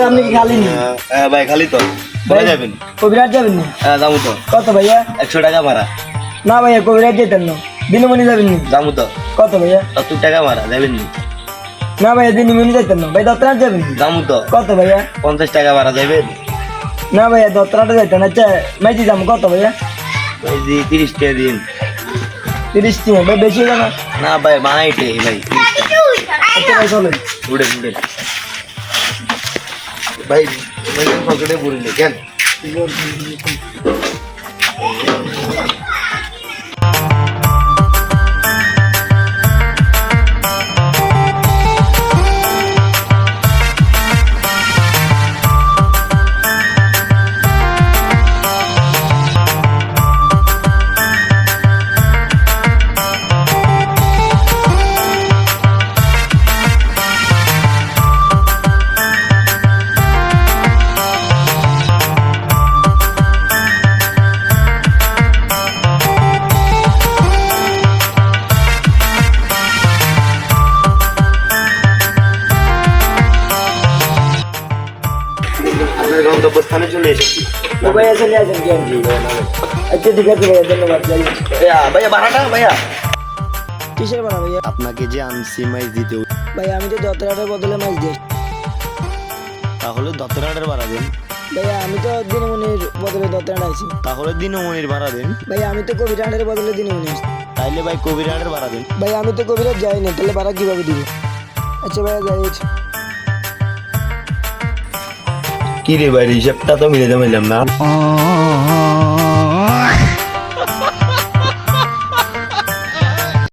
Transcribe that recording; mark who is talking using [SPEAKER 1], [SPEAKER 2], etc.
[SPEAKER 1] আপনি কি খালি নি?
[SPEAKER 2] হ্যাঁ ভাই খালি তো। কোথায় যাবেন?
[SPEAKER 1] কবিরাজ যাবেন নি?
[SPEAKER 2] হ্যাঁ যাবো তো।
[SPEAKER 1] কত ভাইয়া?
[SPEAKER 2] 100 টাকা ভাড়া।
[SPEAKER 1] না ভাইয়া কবিরাজ যেতেন না, দিনমণি যাবেন নি?
[SPEAKER 2] যাবো তো।
[SPEAKER 1] কত ভাইয়া?
[SPEAKER 2] 70 টাকা ভাড়া যাবেন নি?
[SPEAKER 1] না ভাইয়া দিনমণি যেতেন না ভাই, দত্তরাট যাবেন নি?
[SPEAKER 2] যাবো তো।
[SPEAKER 1] কত ভাইয়া?
[SPEAKER 2] 50 টাকা ভাড়া যাবেন?
[SPEAKER 1] না ভাইয়া দত্তরাটে যাইতেন। আচ্ছা মাইজি যাবো, কত ভাইয়া?
[SPEAKER 2] ভাই জি 30 টাকা দিন।
[SPEAKER 1] 30 টি ভাই, বেশি হয়ে গেল।
[SPEAKER 2] না ভাই বানাইটে ভাই।
[SPEAKER 1] আচ্ছা ভাই চলেন।
[SPEAKER 2] উড়ে উড়ে ভাই পকেটে পুরিলে কেন? আপনার গন্তব্যস্থানে চলে এসেছি।
[SPEAKER 1] ভাইয়া চলে আসেন কি আর কি? আচ্ছা ঠিক আছে ভাইয়া, ধন্যবাদ। যাই
[SPEAKER 2] ভাইয়া ভাড়াটা ভাইয়া।
[SPEAKER 1] কিসের ভাড়া ভাইয়া?
[SPEAKER 2] আপনাকে যে আনছি মাইজ দিতে,
[SPEAKER 1] ভাইয়া আমি তো দত্তরাটের বদলে মাছ দিই।
[SPEAKER 2] তাহলে দত্তরাটের ভাড়া দেন।
[SPEAKER 1] ভাইয়া আমি তো দিনমণির বদলে দত্তরাট আইছি।
[SPEAKER 2] তাহলে দিনমণির ভাড়া দেন।
[SPEAKER 1] ভাইয়া আমি তো কবিরাটের বদলে দিনমণি আসছি।
[SPEAKER 2] তাইলে ভাই কবিরাটের ভাড়া দেন।
[SPEAKER 1] ভাইয়া আমি তো কবিরাট যাই না, তাহলে ভাড়া কিভাবে দিব? আচ্ছা ভাইয়া যাই।
[SPEAKER 2] কি রে ভাই হিসাবটা তো মিলে জমাইলাম না।